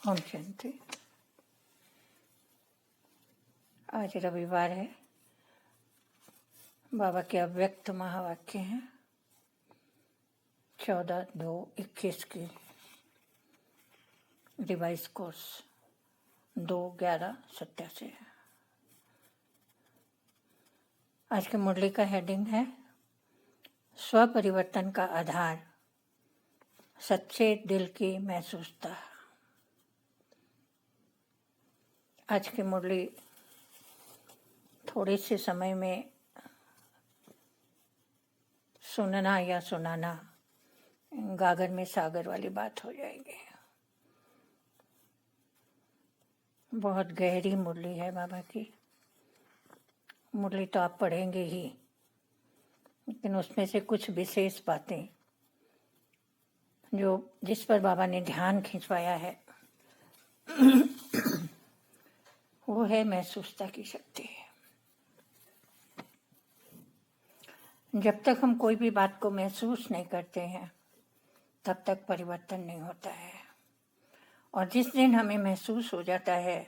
ओम शांति। आज रविवार है। बाबा के अव्यक्त महावाक्य हैं 14/2/21 की रिवाइज कोर्स 2/11/87। आज के मुरली का हेडिंग है स्व परिवर्तन का आधार, सच्चे दिल की महसूसता। आज की मुरली थोड़े से समय में सुनना या सुनाना गागर में सागर वाली बात हो जाएगी। बहुत गहरी मुरली है बाबा की। मुरली तो आप पढ़ेंगे ही, लेकिन उसमें से कुछ विशेष बातें जिस पर बाबा ने ध्यान खिंचवाया है वो है महसूसता की शक्ति। जब तक हम कोई भी बात को महसूस नहीं करते हैं तब तक परिवर्तन नहीं होता है, और जिस दिन हमें महसूस हो जाता है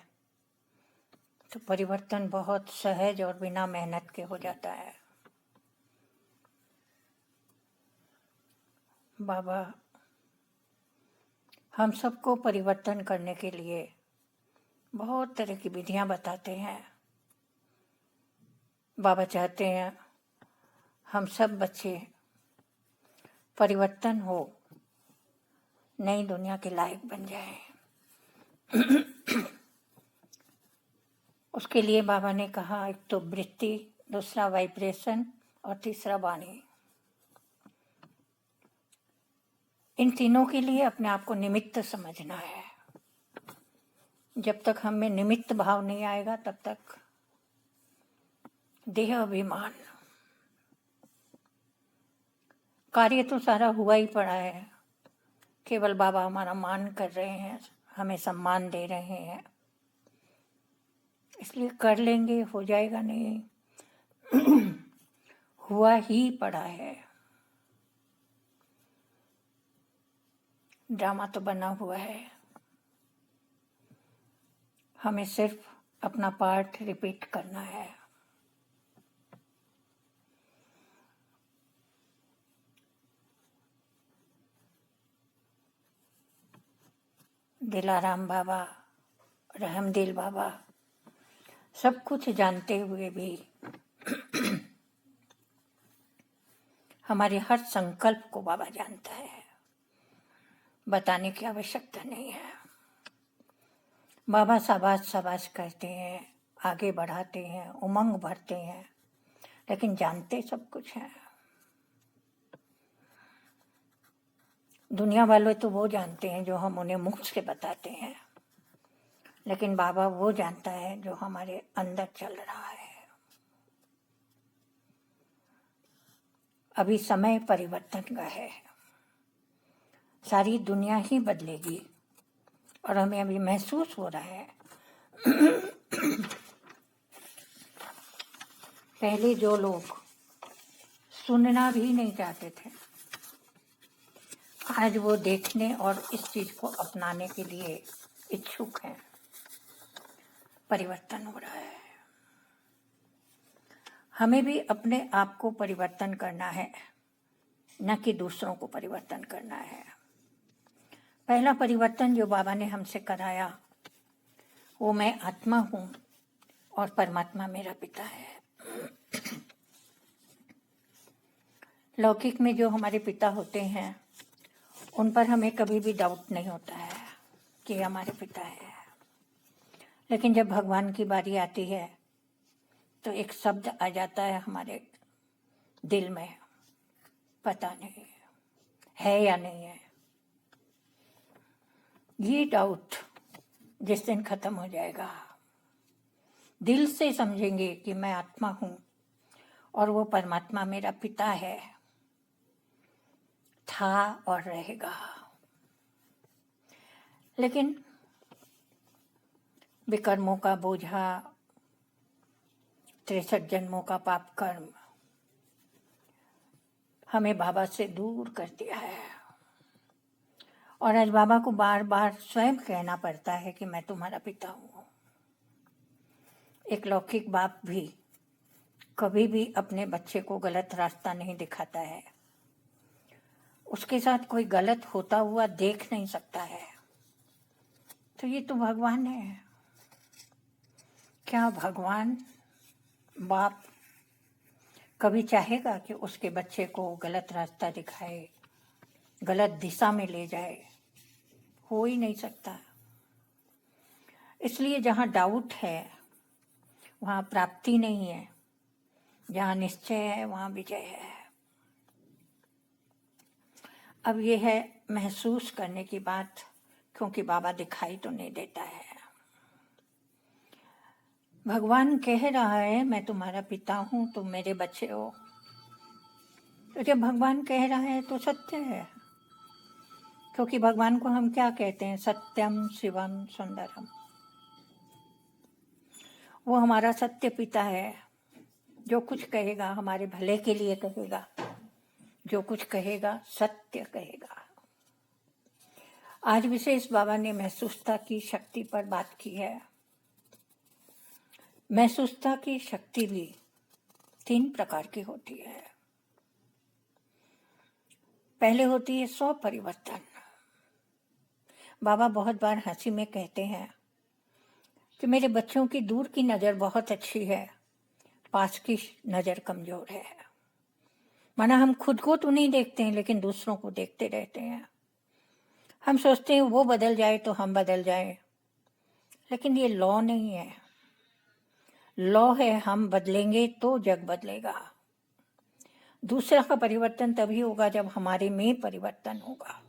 तो परिवर्तन बहुत सहज और बिना मेहनत के हो जाता है। बाबा हम सबको परिवर्तन करने के लिए बहुत तरह की विधियां बताते हैं। बाबा चाहते हैं हम सब बच्चे परिवर्तन हो, नई दुनिया के लायक बन जाएं। उसके लिए बाबा ने कहा, एक तो वृत्ति, दूसरा वाइब्रेशन और तीसरा वाणी। इन तीनों के लिए अपने आप को निमित्त समझना है। जब तक हम में निमित्त भाव नहीं आएगा तब तक देह अभिमान, कार्य तो सारा हुआ ही पड़ा है। केवल बाबा हमारा मान कर रहे हैं, हमें सम्मान दे रहे हैं, इसलिए कर लेंगे, हो जाएगा नहीं। हुआ ही पड़ा है। ड्रामा तो बना हुआ है, हमें सिर्फ अपना पार्ट रिपीट करना है। दिलाराम बाबा, रहमदिल बाबा सब कुछ जानते हुए भी हमारे हर संकल्प को बाबा जानता है, बताने की आवश्यकता नहीं है। बाबा शाबाश शाबाश करते हैं, आगे बढ़ाते हैं, उमंग भरते हैं, लेकिन जानते सब कुछ है। दुनिया वाले तो वो जानते हैं जो हम उन्हें मुख से बताते हैं, लेकिन बाबा वो जानता है जो हमारे अंदर चल रहा है। अभी समय परिवर्तन का है, सारी दुनिया ही बदलेगी और हमें अभी महसूस हो रहा है। पहले जो लोग सुनना भी नहीं चाहते थे, आज वो देखने और इस चीज को अपनाने के लिए इच्छुक हैं। परिवर्तन हो रहा है। हमें भी अपने आप को परिवर्तन करना है, न कि दूसरों को परिवर्तन करना है। पहला परिवर्तन जो बाबा ने हमसे कराया वो मैं आत्मा हूँ और परमात्मा मेरा पिता है। लौकिक में जो हमारे पिता होते हैं उन पर हमें कभी भी डाउट नहीं होता है कि हमारे पिता है, लेकिन जब भगवान की बारी आती है तो एक शब्द आ जाता है हमारे दिल में, पता नहीं है या नहीं है। ये डाउट जिस दिन खत्म हो जाएगा, दिल से समझेंगे कि मैं आत्मा हूं और वो परमात्मा मेरा पिता है, था और रहेगा। लेकिन विकर्मों का बोझा, 63 जन्मों का पाप कर्म हमें बाबा से दूर कर दिया है, और आज बाबा को बार बार स्वयं कहना पड़ता है कि मैं तुम्हारा पिता हूँ। एक लौकिक बाप भी कभी भी अपने बच्चे को गलत रास्ता नहीं दिखाता है, उसके साथ कोई गलत होता हुआ देख नहीं सकता है। तो ये तो भगवान है। क्या भगवान बाप कभी चाहेगा कि उसके बच्चे को गलत रास्ता दिखाए, गलत दिशा में ले जाए? हो ही नहीं सकता। इसलिए जहाँ डाउट है वहाँ प्राप्ति नहीं है, जहाँ निश्चय है वहाँ विजय है। अब ये है महसूस करने की बात, क्योंकि बाबा दिखाई तो नहीं देता है। भगवान कह रहा है मैं तुम्हारा पिता हूँ, तुम मेरे बच्चे हो। तो जब भगवान कह रहा है तो सत्य है, क्योंकि भगवान को हम क्या कहते हैं? सत्यम शिवम सुंदरम। वो हमारा सत्य पिता है। जो कुछ कहेगा हमारे भले के लिए कहेगा, जो कुछ कहेगा सत्य कहेगा। आज विशेष बाबा ने महसूसता की शक्ति पर बात की है। महसूसता की शक्ति भी 3 प्रकार की होती है। पहले होती है स्व परिवर्तन। बाबा बहुत बार हंसी में कहते हैं कि मेरे बच्चों की दूर की नज़र बहुत अच्छी है, पास की नज़र कमज़ोर है। माना हम खुद को तो नहीं देखते हैं, लेकिन दूसरों को देखते रहते हैं। हम सोचते हैं वो बदल जाए तो हम बदल जाए, लेकिन ये लॉ नहीं है। लॉ है हम बदलेंगे तो जग बदलेगा। दूसरा का परिवर्तन तभी होगा जब हमारे में परिवर्तन होगा।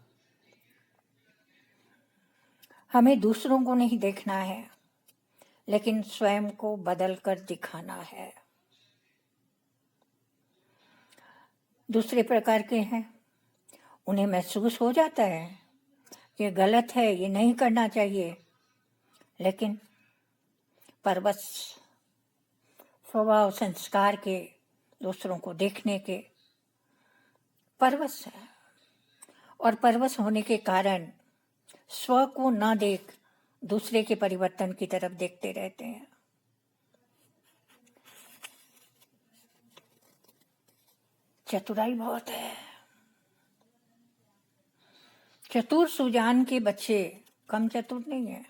हमें दूसरों को नहीं देखना है, लेकिन स्वयं को बदल कर दिखाना है। दूसरे प्रकार के हैं, उन्हें महसूस हो जाता है ये गलत है, ये नहीं करना चाहिए, लेकिन परवश स्वभाव संस्कार के, दूसरों को देखने के परवश है, और परवश होने के कारण स्व को न देख दूसरे के परिवर्तन की तरफ देखते रहते हैं। चतुराई बहुत है। चतुर सुजान के बच्चे कम चतुर नहीं है।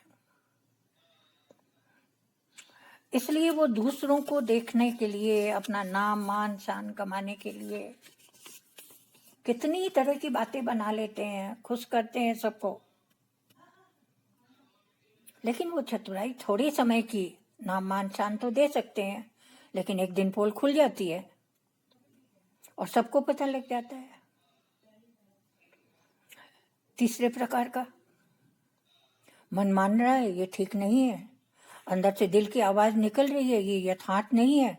इसलिए वो दूसरों को देखने के लिए, अपना नाम मान शान कमाने के लिए कितनी तरह की बातें बना लेते हैं, खुश करते हैं सबको। लेकिन वो चतुराई थोड़े समय की, नाम मान शान तो दे सकते हैं, लेकिन एक दिन पोल खुल जाती है और सबको पता लग जाता है। तीसरे प्रकार का, मन मान रहा है ये ठीक नहीं है, अंदर से दिल की आवाज निकल रही है ये यथार्थ नहीं है,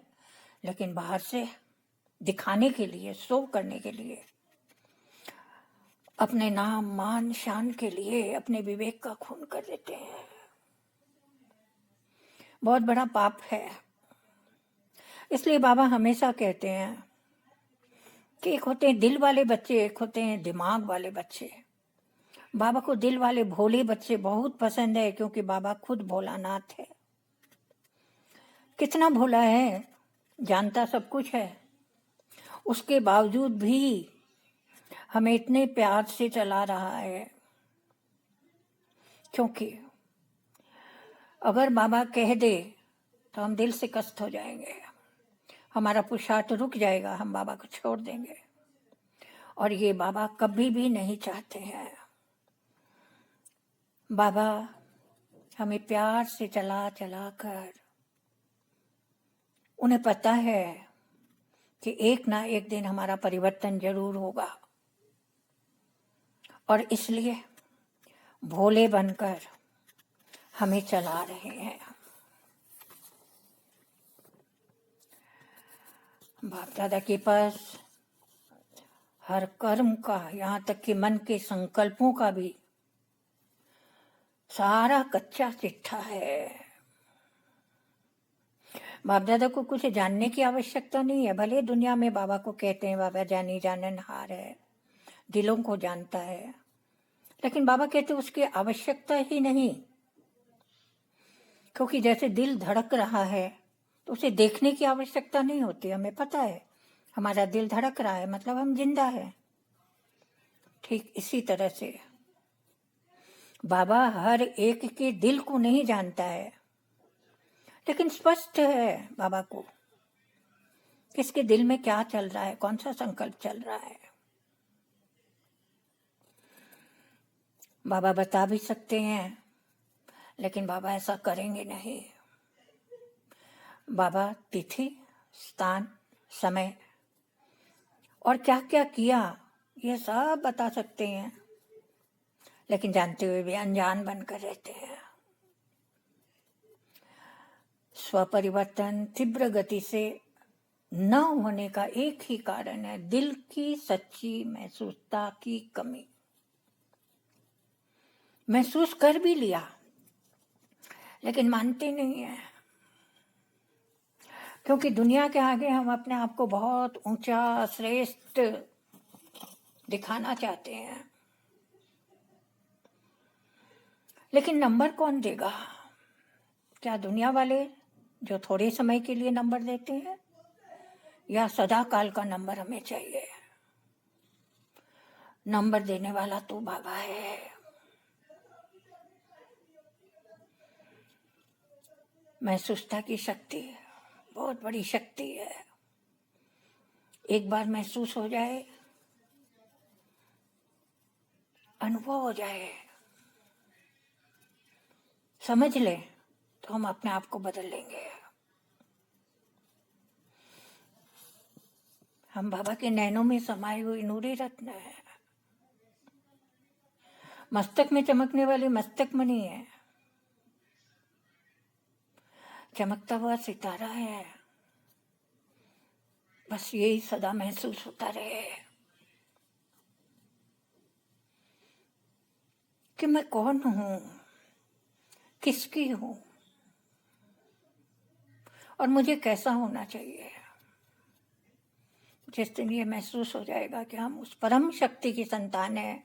लेकिन बाहर से दिखाने के लिए, शो करने के लिए, अपने नाम मान शान के लिए अपने विवेक का खून कर देते हैं। बहुत बड़ा पाप है। इसलिए बाबा हमेशा कहते हैं कि एक होते हैं दिल वाले बच्चे, एक होते हैं दिमाग वाले बच्चे। बाबा को दिल वाले भोले बच्चे बहुत पसंद है, क्योंकि बाबा खुद भोलानाथ है। कितना भोला है, जानता सब कुछ है, उसके बावजूद भी हमें इतने प्यार से चला रहा है। क्योंकि अगर बाबा कह दे तो हम दिल से कष्ट हो जाएंगे, हमारा पुरुषार्थ रुक जाएगा, हम बाबा को छोड़ देंगे, और ये बाबा कभी भी नहीं चाहते हैं। बाबा हमें प्यार से चला चला कर, उन्हें पता है कि एक ना एक दिन हमारा परिवर्तन जरूर होगा, और इसलिए भोले बनकर हमें चला रहे हैं। बाप दादा के पास हर कर्म का, यहाँ तक कि मन के संकल्पों का भी सारा कच्चा चिट्ठा है। बाप दादा को कुछ जानने की आवश्यकता नहीं है। भले दुनिया में बाबा को कहते हैं बाबा जानी जाननहार है, दिलों को जानता है, लेकिन बाबा कहते उसकी आवश्यकता ही नहीं, क्योंकि जैसे दिल धड़क रहा है तो उसे देखने की आवश्यकता नहीं होती। हमें पता है हमारा दिल धड़क रहा है, मतलब हम जिंदा है। ठीक इसी तरह से बाबा हर एक के दिल को नहीं जानता है, लेकिन स्पष्ट है बाबा को किसके दिल में क्या चल रहा है, कौन सा संकल्प चल रहा है। बाबा बता भी सकते हैं, लेकिन बाबा ऐसा करेंगे नहीं। बाबा तिथि, स्थान, समय और क्या क्या किया ये सब बता सकते हैं, लेकिन जानते हुए भी अनजान बनकर रहते हैं। स्वपरिवर्तन तीव्र गति से न होने का एक ही कारण है, दिल की सच्ची महसूसता की कमी। महसूस कर भी लिया लेकिन मानते नहीं है, क्योंकि दुनिया के आगे हम अपने आप को बहुत ऊंचा श्रेष्ठ दिखाना चाहते हैं। लेकिन नंबर कौन देगा? क्या दुनिया वाले जो थोड़े समय के लिए नंबर देते हैं, या सदा काल का नंबर हमें चाहिए? नंबर देने वाला तो बाबा है। महसूसता की शक्ति बहुत बड़ी शक्ति है। एक बार महसूस हो जाए, अनुभव हो जाए, समझ ले, तो हम अपने आप को बदल लेंगे। हम बाबा के नैनों में समाये हुए नूरी रत्न है। मस्तक में चमकने वाली मस्तक मणि है, चमकता हुआ सितारा है। बस यही सदा महसूस होता रहे कि मैं कौन हूं, किसकी हूं और मुझे कैसा होना चाहिए। जिस दिन ये महसूस हो जाएगा कि हम उस परम शक्ति की संतान है,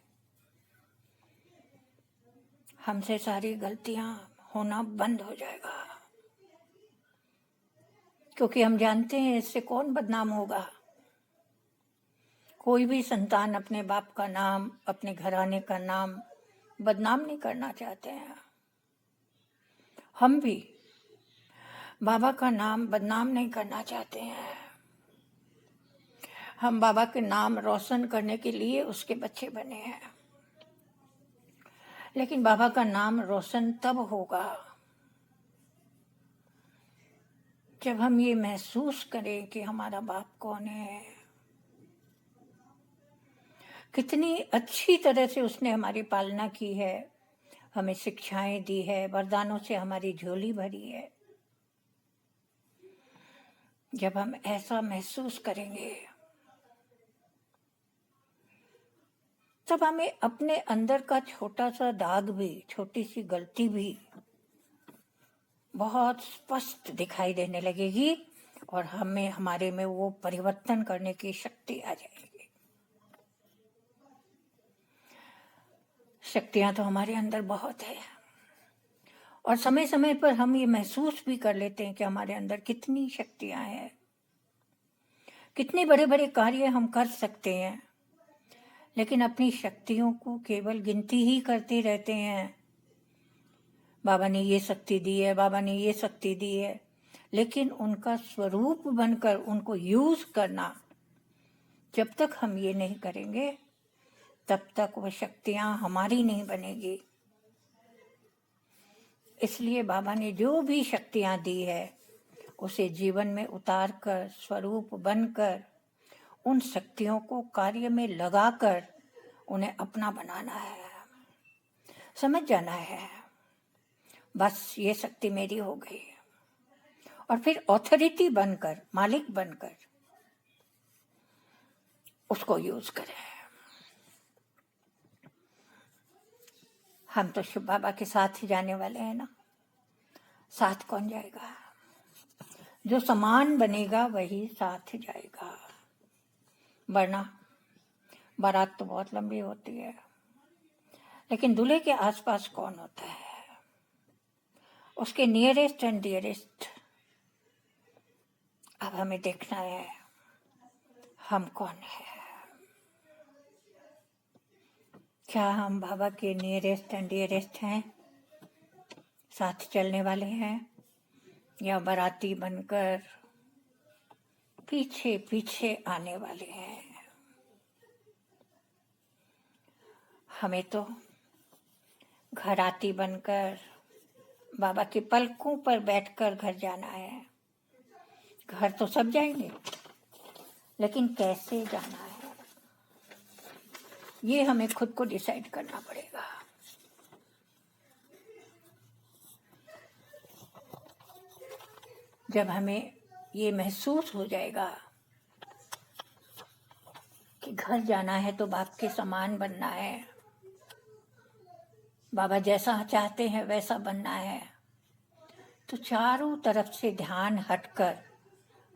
हमसे सारी गलतियां होना बंद हो जाएगा, क्योंकि हम जानते हैं इससे कौन बदनाम होगा। कोई भी संतान अपने बाप का नाम, अपने घराने का नाम बदनाम नहीं करना चाहते हैं। हम भी बाबा का नाम बदनाम नहीं करना चाहते हैं। हम बाबा के नाम रोशन करने के लिए उसके बच्चे बने हैं। लेकिन बाबा का नाम रोशन तब होगा जब हम ये महसूस करें कि हमारा बाप कौन है, कितनी अच्छी तरह से उसने हमारी पालना की है, हमें शिक्षाएं दी है, वरदानों से हमारी झोली भरी है। जब हम ऐसा महसूस करेंगे तब हमें अपने अंदर का छोटा सा दाग भी, छोटी सी गलती भी बहुत स्पष्ट दिखाई देने लगेगी और हमें हमारे में वो परिवर्तन करने की शक्ति आ जाएगी। शक्तियां तो हमारे अंदर बहुत है और समय समय पर हम ये महसूस भी कर लेते हैं कि हमारे अंदर कितनी शक्तियां हैं, कितने बड़े बड़े कार्य हम कर सकते हैं। लेकिन अपनी शक्तियों को केवल गिनती ही करते रहते हैं। बाबा ने ये शक्ति दी है, बाबा ने ये शक्ति दी है, लेकिन उनका स्वरूप बनकर उनको यूज करना, जब तक हम ये नहीं करेंगे तब तक वह शक्तियां हमारी नहीं बनेगी। इसलिए बाबा ने जो भी शक्तियां दी है उसे जीवन में उतार कर, स्वरूप बनकर, उन शक्तियों को कार्य में लगाकर उन्हें अपना बनाना है। समझ जाना है बस ये शक्ति मेरी हो गई, और फिर ऑथोरिटी बनकर, मालिक बनकर उसको यूज करें। हम तो शिव बाबा के साथ ही जाने वाले हैं ना, साथ कौन जाएगा? जो समान बनेगा वही साथ जाएगा, वरना बारात तो बहुत लंबी होती है। लेकिन दूल्हे के आसपास कौन होता है, उसके नियरेस्ट एंड डियरेस्ट। अब हमें देखना है हम कौन है। क्या हम बाबा के नियरेस्ट एंड डियरेस्ट हैं, साथ चलने वाले हैं, या बाराती बनकर पीछे पीछे आने वाले हैं। हमें तो घराती बनकर बाबा के पलकों पर बैठकर घर जाना है। घर तो सब जाएंगे, लेकिन कैसे जाना है ये हमें खुद को डिसाइड करना पड़ेगा। जब हमें ये महसूस हो जाएगा कि घर जाना है तो बाप के समान बनना है, बाबा जैसा चाहते हैं वैसा बनना है, तो चारों तरफ से ध्यान हटकर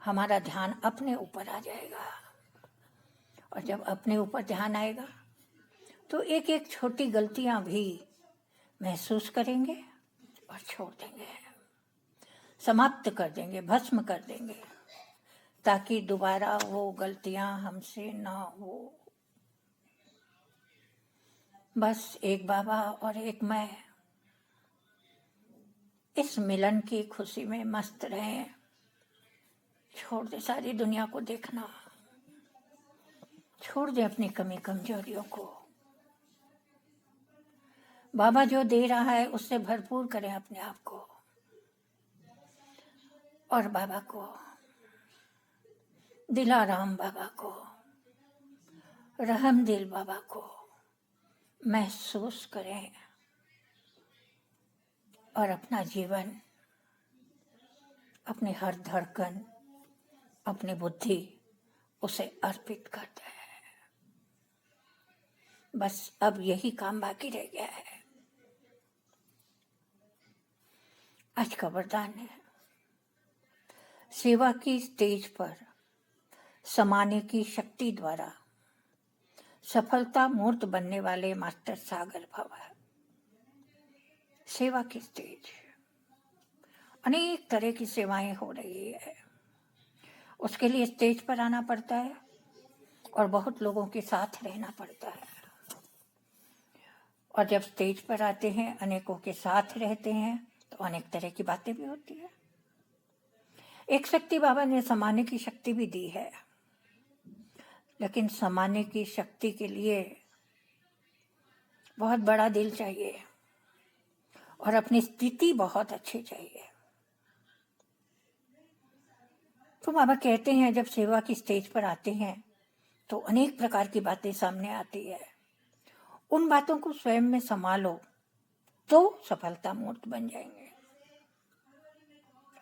हमारा ध्यान अपने ऊपर आ जाएगा। और जब अपने ऊपर ध्यान आएगा तो एक एक छोटी गलतियां भी महसूस करेंगे और छोड़ देंगे, समाप्त कर देंगे, भस्म कर देंगे, ताकि दोबारा वो गलतियां हमसे ना हो। बस एक बाबा और एक मैं इस मिलन की खुशी में मस्त रहें। छोड़ दे सारी दुनिया को देखना, छोड़ दे अपनी कमी कमजोरियों को। बाबा जो दे रहा है उससे भरपूर करें अपने आप को, और बाबा को, दिलाराम बाबा को, रहम दिल बाबा को महसूस करें और अपना जीवन, अपनी हर धड़कन, अपनी बुद्धि उसे अर्पित कर दें। बस अब यही काम बाकी रह गया है। आज का वरदान है, सेवा की स्टेज पर समाने की शक्ति द्वारा सफलता मूर्त बनने वाले मास्टर सागर भव। सेवा की स्टेज, अनेक तरह की सेवाएं हो रही है, उसके लिए स्टेज पर आना पड़ता है और बहुत लोगों के साथ रहना पड़ता है। और जब स्टेज पर आते हैं, अनेकों के साथ रहते हैं, तो अनेक तरह की बातें भी होती है। एक शक्ति बाबा ने समाने की शक्ति भी दी है, लेकिन समाने की शक्ति के लिए बहुत बड़ा दिल चाहिए और अपनी स्थिति बहुत अच्छी चाहिए। तो बाबा कहते हैं जब सेवा की स्टेज पर आते हैं तो अनेक प्रकार की बातें सामने आती है। उन बातों को स्वयं में संभालो तो सफलता मूर्त बन जाएंगे।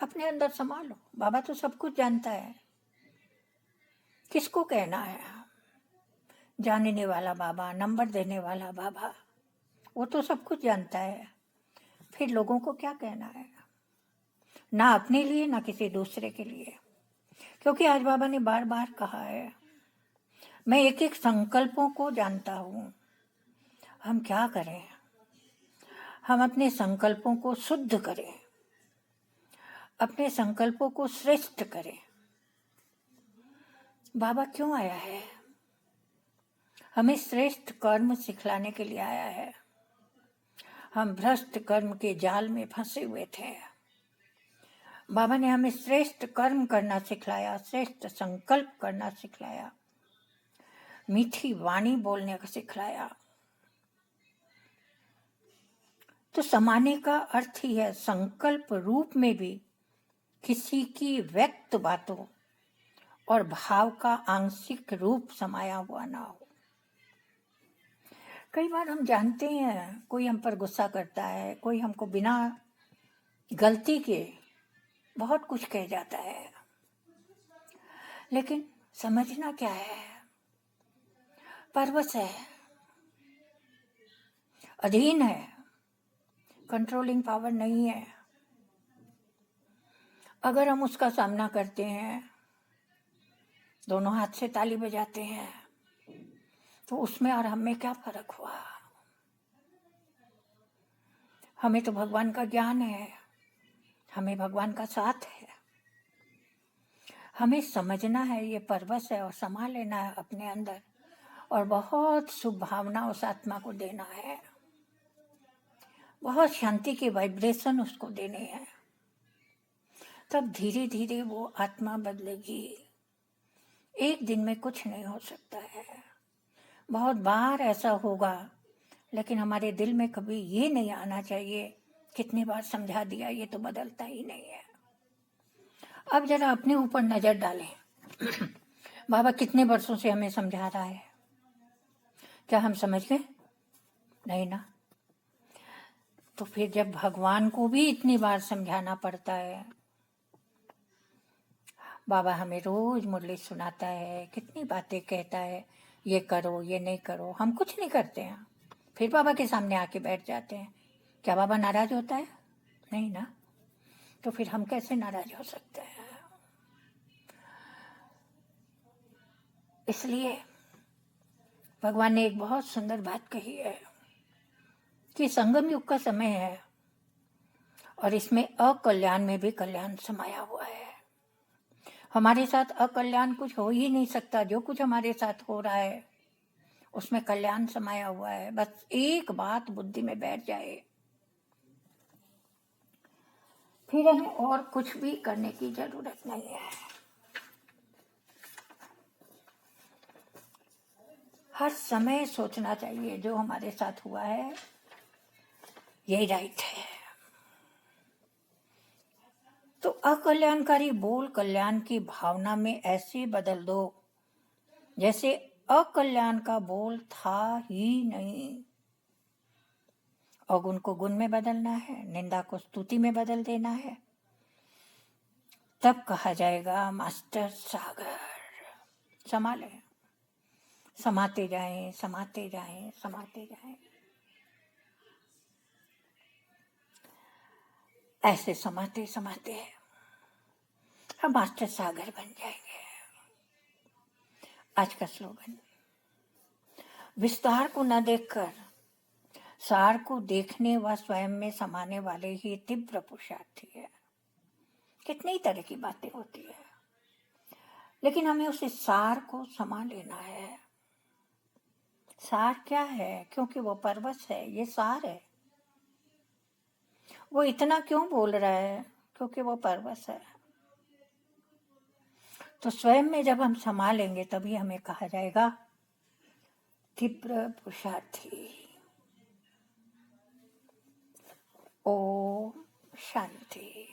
अपने अंदर संभालो, बाबा तो सब कुछ जानता है, किसको कहना है। जानने वाला बाबा, नंबर देने वाला बाबा, वो तो सब कुछ जानता है, फिर लोगों को क्या कहना है, ना अपने लिए ना किसी दूसरे के लिए। क्योंकि आज बाबा ने बार बार कहा है, मैं एक एक संकल्पों को जानता हूँ। हम क्या करें, हम अपने संकल्पों को शुद्ध करें, अपने संकल्पों को श्रेष्ठ करें। बाबा क्यों आया है? हमें श्रेष्ठ कर्म सिखलाने के लिए आया है। हम भ्रष्ट कर्म के जाल में फंसे हुए थे। बाबा ने हमें श्रेष्ठ कर्म करना सिखलाया, श्रेष्ठ संकल्प करना सिखलाया, मीठी वाणी बोलने का सिखलाया। तो समाने का अर्थ ही है संकल्प रूप में भी किसी की व्यक्त बातों और भाव का आंशिक रूप समाया हुआ ना हो। कई बार हम जानते हैं कोई हम पर गुस्सा करता है, कोई हमको बिना गलती के बहुत कुछ कह जाता है, लेकिन समझना क्या है, परवश है, अधीन है, कंट्रोलिंग पावर नहीं है। अगर हम उसका सामना करते हैं, दोनों हाथ से ताली बजाते हैं, तो उसमें और हम में क्या फर्क हुआ? हमें तो भगवान का ज्ञान है, हमें भगवान का साथ है, हमें समझना है ये परवश है और समा लेना है अपने अंदर, और बहुत शुभ भावना उस आत्मा को देना है, बहुत शांति की वाइब्रेशन उसको देने हैं। तब धीरे धीरे वो आत्मा बदलेगी। एक दिन में कुछ नहीं हो सकता है, बहुत बार ऐसा होगा, लेकिन हमारे दिल में कभी ये नहीं आना चाहिए कितनी बार समझा दिया, ये तो बदलता ही नहीं है। अब जरा अपने ऊपर नजर डालें। बाबा कितने वर्षों से हमें समझा रहा है, क्या हम समझ गए? नहीं ना। तो फिर जब भगवान को भी इतनी बार समझाना पड़ता है, बाबा हमें रोज मुरली सुनाता है, कितनी बातें कहता है, ये करो ये नहीं करो, हम कुछ नहीं करते हैं, फिर बाबा के सामने आके बैठ जाते हैं। क्या बाबा नाराज होता है? नहीं ना। तो फिर हम कैसे नाराज हो सकते हैं? इसलिए भगवान ने एक बहुत सुंदर बात कही है कि संगम युग का समय है और इसमें अकल्याण में भी कल्याण समाया हुआ है। हमारे साथ अकल्याण कुछ हो ही नहीं सकता। जो कुछ हमारे साथ हो रहा है उसमें कल्याण समाया हुआ है। बस एक बात बुद्धि में बैठ जाए, फिर हमें और कुछ भी करने की जरूरत नहीं है। हर समय सोचना चाहिए जो हमारे साथ हुआ है यही राइट है। तो अकल्याणकारी बोल कल्याण की भावना में ऐसे बदल दो जैसे अकल्याण का बोल था ही नहीं। अवगुण को गुण में बदलना है, निंदा को स्तुति में बदल देना है, तब कहा जाएगा मास्टर सागर। संभाले, समाते जाएं, समाते जाएं, समाते जाएं। ऐसे समाते समाते हम मास्टर सागर बन जाएंगे। आज का स्लोगन, विस्तार को न देखकर सार को देखने व स्वयं में समाने वाले ही तीव्र पुरुषार्थी है। कितनी तरह की बातें होती है, लेकिन हमें उस सार को समा लेना है। सार क्या है? क्योंकि वो परवश है, ये सार है। वो इतना क्यों बोल रहा है? क्योंकि वो परवश है। तो स्वयं में जब हम समा लेंगे तभी हमें कहा जाएगा तीव्र पुरुषार्थी। ओम शांति।